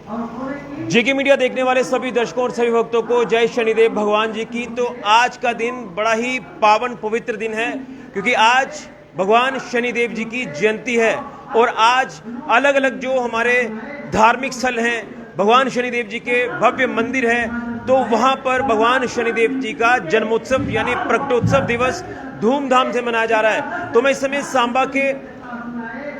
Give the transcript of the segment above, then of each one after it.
जेके media देखने वाले सभी दर्शकों और सभी भक्तों को जय शनिदेव भगवान जी की। तो आज का दिन बड़ा ही पावन पवित्र दिन है, क्योंकि आज भगवान शनिदेव जी की जयंती है। और आज अलग अलग जो हमारे धार्मिक स्थल हैं, भगवान शनिदेव जी के भव्य मंदिर है, तो वहां पर भगवान शनिदेव जी का जन्मोत्सव यानी प्रकटोत्सव दिवस धूमधाम से मनाया जा रहा है। तो मैं इस समय सांबा के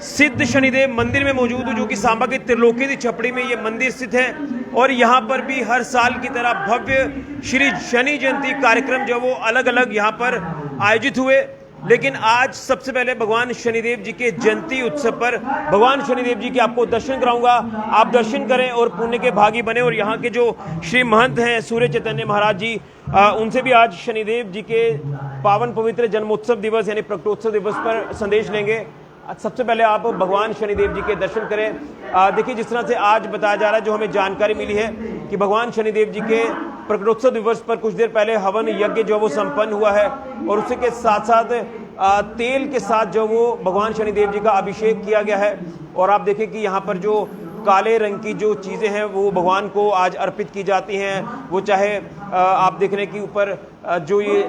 सिद्ध शनिदेव मंदिर में मौजूद हूं, जो कि सांबा की त्रिलोकी की छपड़ी में ये मंदिर स्थित है। और यहाँ पर भी हर साल की तरह भव्य श्री शनि जयंती कार्यक्रम जो वो अलग अलग यहाँ पर आयोजित हुए। लेकिन आज सबसे पहले भगवान शनिदेव जी के जयंती उत्सव पर भगवान शनिदेव जी के आपको दर्शन कराऊंगा। आप दर्शन करें और पुण्य के भागी बने। और यहाँ के जो श्री महंत हैं सूर्य चैतन्य महाराज जी, उनसे भी आज शनिदेव जी के पावन पवित्र जन्मोत्सव दिवस यानी प्रकटोत्सव दिवस पर संदेश लेंगे। सबसे पहले आप भगवान शनिदेव जी के दर्शन करें। देखिए, जिस तरह से आज बताया जा रहा है, जो हमें जानकारी मिली है कि भगवान शनिदेव जी के प्रकटोत्सव दिवस पर कुछ देर पहले हवन यज्ञ जो वो संपन्न हुआ है, और उसी के साथ साथ तेल के साथ जो वो भगवान शनिदेव जी का अभिषेक किया गया है। और आप देखें कि यहाँ पर जो काले रंग की जो चीज़ें हैं वो भगवान को आज अर्पित की जाती हैं। वो चाहे आप देख रहे हैं कि ऊपर जो ये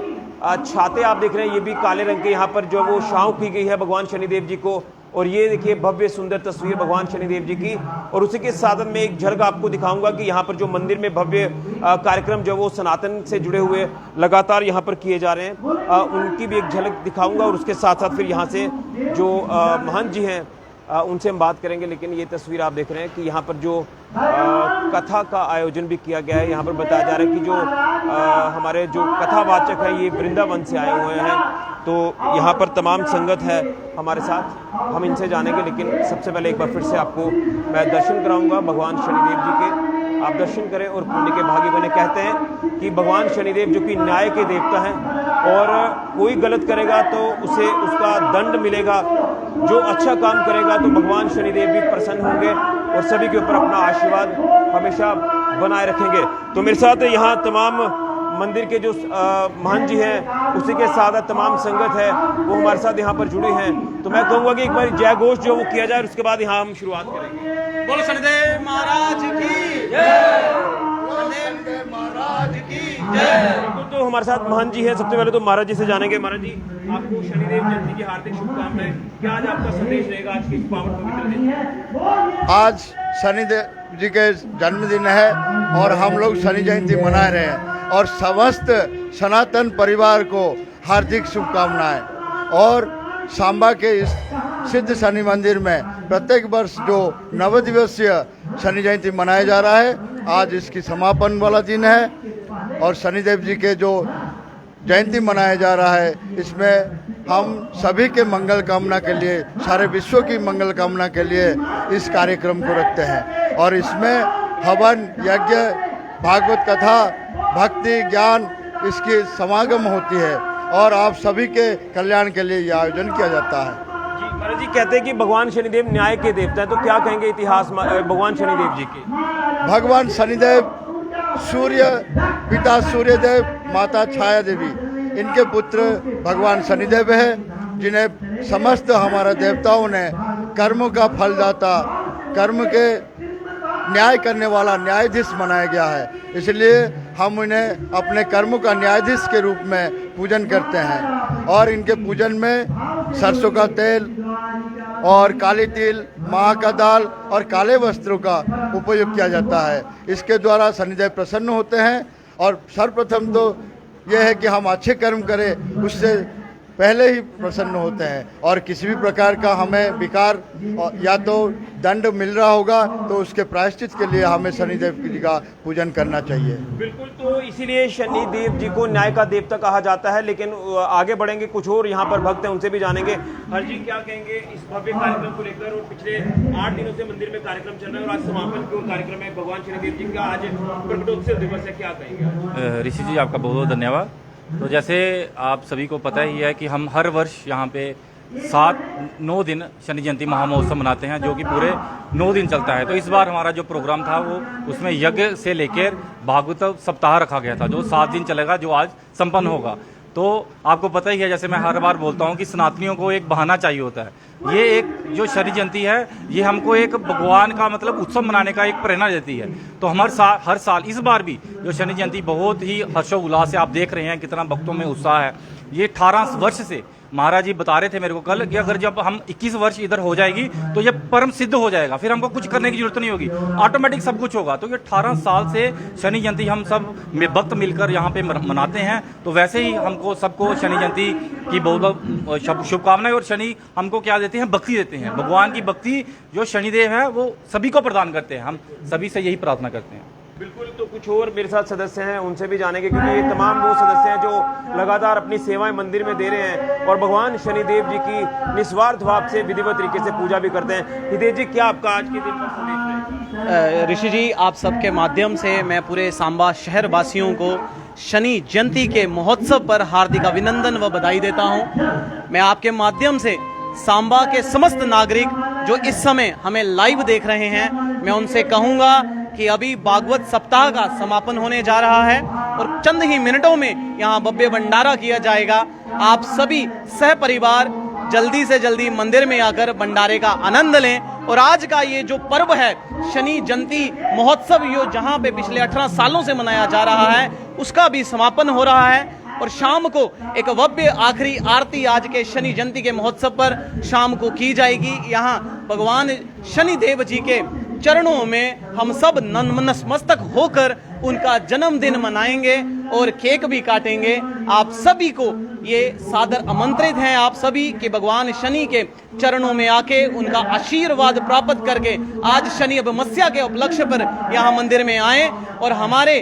छाते आप देख रहे हैं, ये भी काले रंग के, यहाँ पर जो वो छांव की गई है भगवान शनिदेव जी को। और ये देखिए भव्य सुंदर तस्वीर भगवान शनिदेव जी की। और उसी के साथ में एक झलक आपको दिखाऊंगा कि यहाँ पर जो मंदिर में भव्य कार्यक्रम जो वो सनातन से जुड़े हुए लगातार यहाँ पर किए जा रहे हैं, उनकी भी एक झलक दिखाऊंगा। और उसके साथ साथ फिर यहाँ से जो महंत जी हैं उनसे हम बात करेंगे। लेकिन ये तस्वीर आप देख रहे हैं कि यहाँ पर जो कथा का आयोजन भी किया गया है। यहाँ पर बताया जा रहा है कि जो हमारे जो कथावाचक है ये वृंदावन से आए हुए हैं। तो यहाँ पर तमाम संगत है हमारे साथ, हम इनसे जानेंगे। लेकिन सबसे पहले एक बार फिर से आपको मैं दर्शन कराऊंगा भगवान शनिदेव जी के। आप दर्शन करें और पुण्य के भागी बने। कहते हैं कि भगवान शनिदेव जो कि न्याय के देवता हैं, और कोई गलत करेगा तो उसे उसका दंड मिलेगा, जो अच्छा काम करेगा तो भगवान शनिदेव भी प्रसन्न होंगे और सभी के ऊपर अपना आशीर्वाद हमेशा बनाए रखेंगे। तो मेरे साथ यहाँ तमाम मंदिर के जो महंत जी हैं, उसी के साथ तमाम संगत है, वो हमारे साथ यहाँ पर जुड़े हैं। तो मैं कहूँगा कि एक बार जय घोष जो वो किया जाए, उसके बाद यहाँ हम शुरुआत करेंगे। बोलो शनिदेव महाराज की जय, शनिदेव महाराज की जय। तो हमारे साथ महंत जी हैं। सबसे पहले तो महाराज जी से जानेंगे। महाराज जी, आपको शनिदेव जयंती की हार्दिक शुभकामनाएं। क्या आज आपका संदेश रहेगा आज के इस पावन पवित्र दिन? आज शनिदेव जी के जन्मदिन है और हम लोग शनि जयंती मना रहे हैं, और समस्त सनातन परिवार को हार्दिक शुभकामनाएं। और सांबा के इस सिद्ध शनि मंदिर में प्रत्येक वर्ष जो नवदिवसीय शनि जयंती मनाया जा रहा है, आज इसकी समापन वाला दिन है। और शनिदेव जी के जो जयंती मनाया जा रहा है, इसमें हम सभी के मंगल कामना के लिए, सारे विश्व की मंगल कामना के लिए इस कार्यक्रम को रखते हैं। और इसमें हवन यज्ञ, भागवत कथा, भक्ति ज्ञान इसकी समागम होती है, और आप सभी के कल्याण के लिए यह आयोजन किया जाता है। जी महाराज जी, कहते हैं कि भगवान शनिदेव न्याय के देवता हैं, तो क्या कहेंगे इतिहास भगवान शनिदेव जी के? भगवान शनिदेव सूर्य पिता सूर्यदेव, माता छाया देवी, इनके पुत्र भगवान शनिदेव है, जिन्हें समस्त हमारे देवताओं ने कर्मों का फलदाता, कर्म के न्याय करने वाला न्यायाधीश बनाया गया है। इसलिए हम इन्हें अपने कर्मों का न्यायाधीश के रूप में पूजन करते हैं। और इनके पूजन में सरसों का तेल और काली तिल, माह का दाल और काले वस्त्रों का उपयोग किया जाता है। इसके द्वारा शनिदेव प्रसन्न होते हैं। और सर्वप्रथम तो यह है कि हम अच्छे कर्म करें, उससे पहले ही प्रसन्न होते हैं। और किसी भी प्रकार का हमें विकार या तो दंड मिल रहा होगा तो उसके प्रायश्चित के लिए हमें शनिदेव जी का पूजन करना चाहिए। बिल्कुल, तो इसीलिए शनिदेव जी को न्याय का देवता कहा जाता है। लेकिन आगे बढ़ेंगे, कुछ और यहाँ पर भक्त हैं, उनसे भी जानेंगे। हर जी, क्या कहेंगे इस भव्य कार्यक्रम को लेकर? और पिछले 8 दिनों से मंदिर में कार्यक्रम चल रहा है और आज समापन की ओर कार्यक्रम है। भगवान शनिदेव जी का आज प्रकटोत्सव दिवस है, क्या कहेंगे? ऋषि जी, आपका बहुत बहुत धन्यवाद। तो जैसे आप सभी को पता ही है कि हम हर वर्ष यहाँ पे 7-9 दिन शनि जयंती महामहोत्सव मनाते हैं, जो कि पूरे 9 दिन चलता है। तो इस बार हमारा जो प्रोग्राम था वो उसमें यज्ञ से लेकर भागवत सप्ताह रखा गया था, जो 7 दिन चलेगा, जो आज संपन्न होगा। तो आपको पता ही है, जैसे मैं हर बार बोलता हूँ कि सनातनियों को एक बहाना चाहिए होता है। ये एक जो शनि जयंती है ये हमको एक भगवान का मतलब उत्सव मनाने का एक प्रेरणा देती है। तो हम हर साल इस बार भी जो शनि जयंती बहुत ही हर्षोल्लास से आप देख रहे हैं कितना भक्तों में उत्साह है। ये 18 वर्ष से महाराज जी बता रहे थे मेरे को कल कि अगर जब हम 21 वर्ष इधर हो जाएगी तो ये परम सिद्ध हो जाएगा, फिर हमको कुछ करने की जरूरत नहीं होगी, ऑटोमेटिक सब कुछ होगा। तो ये 18 साल से शनि जयंती हम सब भक्त मिलकर यहाँ पे मनाते हैं। तो वैसे ही हमको सबको शनि जयंती की बहुत शुभकामनाएं। और शनि हमको क्या देते हैं? भक्ति देते हैं। भगवान की भक्ति जो शनिदेव है वो सभी को प्रदान करते हैं। हम सभी से यही प्रार्थना करते हैं। बिल्कुल। तो कुछ और मेरे साथ सदस्य हैं, उनसे भी जानेंगे, क्योंकि ये तमाम वो सदस्य हैं जो लगातार अपनी सेवाएं मंदिर में दे रहे हैं और भगवान शनिदेव जी की निस्वार्थ भाव से विधिवत तरीके से पूजा भी करते हैं। हितेश जी, क्या आपका आज के दिन का संदेश है? ऋषि जी, आप सबके माध्यम से मैं पूरे सांबा शहर वासियों को शनि जयंती के महोत्सव पर हार्दिक अभिनंदन व बधाई देता हूं। मैं आपके माध्यम से सांबा के समस्त नागरिक जो इस समय हमें लाइव देख रहे हैं, मैं उनसे कहूंगा कि अभी भागवत सप्ताह का समापन होने जा रहा है और चंद ही मिनटों में यहाँ भव्य भंडारा किया जाएगा। आप सभी सह परिवार जल्दी से जल्दी मंदिर में आकर भंडारे का आनंद लें। और आज का ये जो पर्व है शनि जयंती महोत्सव, यो जहाँ पे पिछले 18 सालों से मनाया जा रहा है, उसका भी समापन हो रहा है। और शाम को एक भव्य आखिरी आरती आज के शनि जयंती के महोत्सव पर शाम को की जाएगी। यहाँ भगवान शनि देव जी के चरणों में हम सब नतमस्तक होकर उनका जन्मदिन मनाएंगे और केक भी काटेंगे। आप सभी को ये सादर आमंत्रित हैं, आप सभी के भगवान शनि के चरणों में आके उनका आशीर्वाद प्राप्त करके आज शनि अमावस्या के उपलक्ष्य पर यहाँ मंदिर में आए और हमारे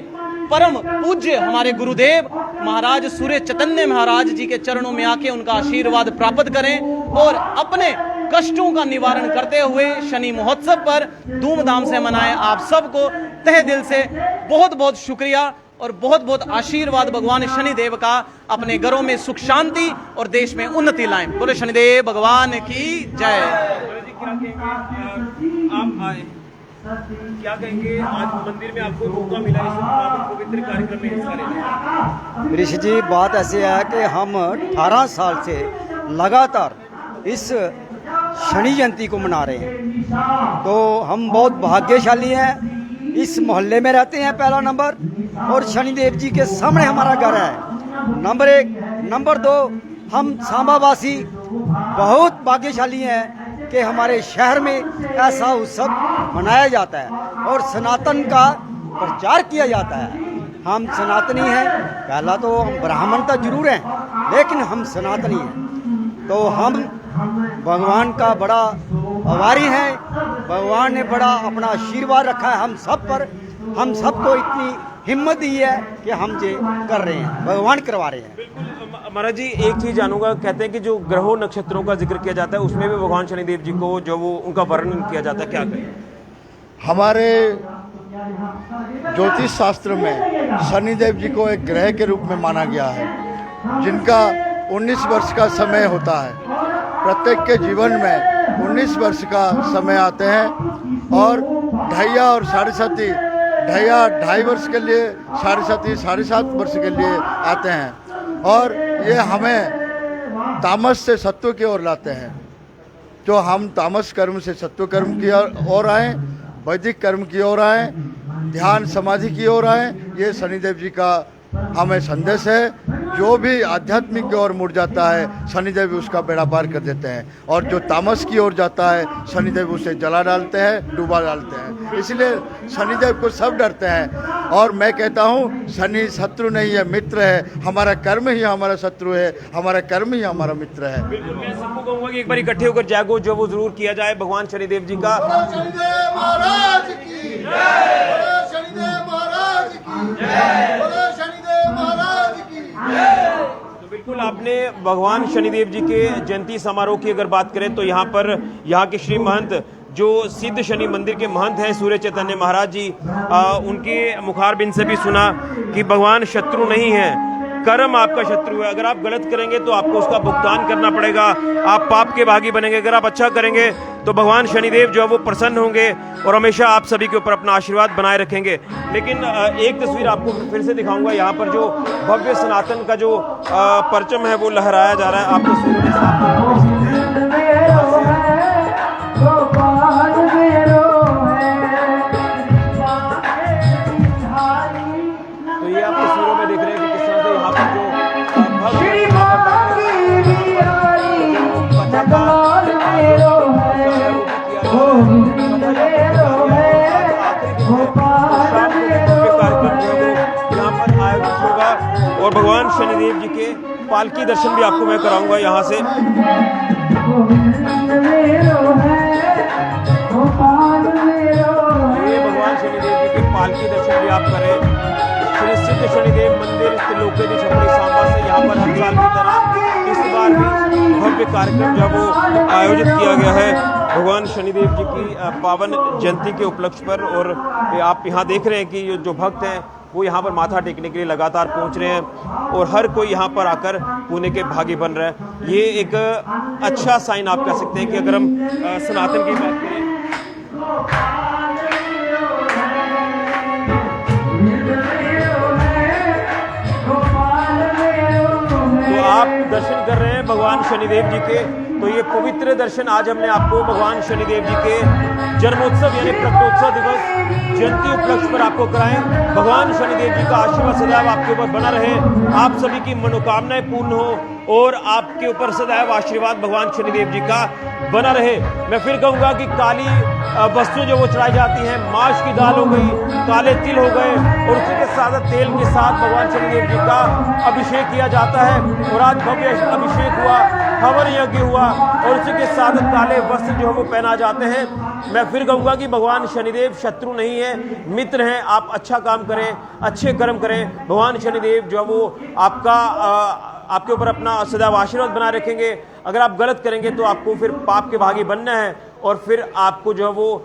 परम पूज्य हमारे गुरुदेव महाराज सूर्य चैतन्य महाराज जी के चरणों में आके उनका आशीर्वाद प्राप्त करें और अपने कष्टों का निवारण करते हुए शनि महोत्सव पर धूमधाम से मनाएं। आप सबको तहे दिल से बहुत बहुत शुक्रिया और बहुत बहुत आशीर्वाद भगवान शनिदेव का। अपने घरों में सुख शांति और देश में उन्नति लाएं। बोले शनिदेव भगवान की जय। आप आए, क्या कहेंगे? आज मंदिर में आपको मौका मिला इस पवित्र कार्यक्रम में हिस्सा लेने का। ऋषि जी, बात ऐसी है कि हम 18 साल से लगातार इस शनि जयंती को मना रहे हैं। तो हम बहुत भाग्यशाली हैं, इस मोहल्ले में रहते हैं पहला नंबर, और शनिदेव जी के सामने हमारा घर है नंबर 1। नंबर 2, हम सांबावासी बहुत भाग्यशाली हैं कि हमारे शहर में ऐसा उत्सव मनाया जाता है और सनातन का प्रचार किया जाता है। हम सनातनी हैं, पहला तो हम ब्राह्मण तो जरूर हैं लेकिन हम सनातनी हैं। तो हम भगवान का बड़ा आभारी हैं। भगवान ने बड़ा अपना आशीर्वाद रखा है हम सब पर। हम सबको इतनी हिम्मत दी है कि हम ये कर रहे हैं, भगवान करवा रहे हैं। महाराज जी, एक चीज जानूंगा, कहते हैं कि जो ग्रहों नक्षत्रों का जिक्र किया जाता है उसमें भी भगवान शनिदेव जी को जो वो उनका वर्णन किया जाता है, क्या कहें? हमारे ज्योतिष शास्त्र में शनिदेव जी को एक ग्रह के रूप में माना गया है जिनका 19 वर्ष का समय होता है। प्रत्येक के जीवन में 19 वर्ष का समय आते हैं और ढैया और साढ़े साथी, ढैया 2.5 वर्ष के लिए, साढ़े साथी 7.5 वर्ष के लिए आते हैं और ये हमें तामस से सत्व की ओर लाते हैं। जो हम तामस कर्म से सत्व कर्म की ओर आए, वैदिक कर्म की ओर आए, ध्यान समाधि की ओर आए, ये शनिदेव जी का हमें संदेश है। जो भी आध्यात्मिक की ओर मुड़ जाता है शनिदेव उसका बेड़ा पार कर देते हैं और जो तामस की ओर जाता है शनिदेव उसे जला डालते हैं, डुबा डालते हैं। इसलिए शनिदेव को सब डरते हैं और मैं कहता हूँ शनि शत्रु नहीं है, मित्र है। हमारा कर्म ही हमारा शत्रु है, हमारा कर्म ही हमारा मित्र है। बिल्कुल, मैं सबको कहूंगा कि एक बार इकट्ठे होकर जागो जो वो जरूर किया जाए भगवान शनिदेव जी का। शनिदेव महाराज की जय, शनिदेव महाराज की जय, शनिदेव महाराज की जय। तो बिल्कुल, आपने भगवान शनिदेव जी के जयंती समारोह की अगर बात करें तो यहाँ पर यहाँ के श्री महंत जो सिद्ध शनि मंदिर के महंत हैं सूर्य चैतन्य महाराज जी, उनके मुखारबिंद से भी सुना कि भगवान शत्रु नहीं है कर्म आपका शत्रु है। अगर आप गलत करेंगे तो आपको उसका भुगतान करना पड़ेगा, आप पाप के भागी बनेंगे। अगर आप अच्छा करेंगे तो भगवान शनिदेव जो है वो प्रसन्न होंगे और हमेशा आप सभी के ऊपर अपना आशीर्वाद बनाए रखेंगे। लेकिन एक तस्वीर आपको फिर से दिखाऊंगा, यहाँ पर जो भव्य सनातन का जो परचम है वो लहराया जा रहा है। आप तस्वीरों में साफ तौर पर देख सकते हैं। तो ये आप तस्वीरों में देख रहे हैं कि किस तरह से यहाँ पर जो और भगवान शनिदेव जी के पालकी दर्शन भी आपको मैं कराऊंगा यहाँ से। ये भगवान शनिदेव जी के पालकी दर्शन भी आप करें। श्री सिद्ध शनिदेव मंदिर त्रिलोकेश्वर छपड़ी सांबा से यहाँ पर हर साल की तरह इस बार भी भव्य कार्यक्रम जो वो आयोजित किया गया है भगवान शनिदेव जी की पावन जयंती के उपलक्ष्य पर। और आप यहाँ देख रहे हैं कि जो भक्त हैं वो यहाँ पर माथा टेकने के लिए लगातार पहुँच रहे हैं और हर कोई यहाँ पर आकर पुण्य के भागी बन रहा है। ये एक अच्छा साइन आप कह सकते हैं कि अगर हम सनातन की बात करें तो आप दर्शन कर रहे हैं भगवान शनिदेव जी के। तो ये पवित्र दर्शन आज हमने आपको भगवान शनिदेव जी के जन्मोत्सव यानी प्रकटोत्सव दिवस जयंती उपलक्ष्य पर आपको कराएं। भगवान शनिदेव जी का आशीर्वाद सदैव आपके ऊपर बना रहे, आप सभी की मनोकामनाएं पूर्ण हो और आपके ऊपर सदैव आशीर्वाद भगवान शनिदेव जी का बना रहे। मैं फिर कहूँगा कि काली वस्तुएं जो वो चढ़ाई जाती हैं, माश की दाल हो गई, काले तिल हो गए और उसी के साथ तेल के साथ भगवान शनिदेव जी का अभिषेक किया जाता है। और आज भव्य अभिषेक हुआ, हवन यज्ञ हुआ और उसी के साथ काले वस्त्र जो है वो पहना जाते हैं। मैं फिर कहूँगा कि भगवान शनिदेव शत्रु नहीं है, मित्र हैं। आप अच्छा काम करें, अच्छे कर्म करें, भगवान शनिदेव जो है वो आपके ऊपर अपना सदैव आशीर्वाद बनाए रखेंगे। अगर आप गलत करेंगे तो आपको फिर पाप के भागी बनना है और फिर आपको जो है वो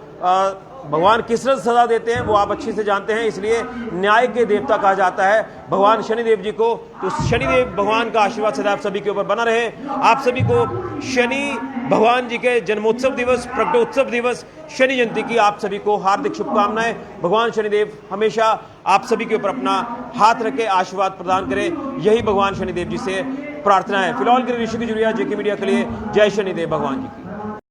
भगवान किस तरह सजा देते हैं वो आप अच्छे से जानते हैं। इसलिए न्याय के देवता कहा जाता है भगवान शनिदेव जी को। तो शनिदेव भगवान का आशीर्वाद सदैव सभी के ऊपर बना रहे। आप सभी को शनि भगवान जी के जन्मोत्सव दिवस, प्रकटोत्सव दिवस, शनि जयंती की आप सभी को हार्दिक शुभकामनाएं। भगवान शनिदेव हमेशा आप सभी के ऊपर अपना हाथ रखे, आशीर्वाद प्रदान करें, यही भगवान शनिदेव जी से प्रार्थना है। फिलहाल के ऋषि की जुड़िया जेके मीडिया के लिए जय शनिदेव भगवान जी की।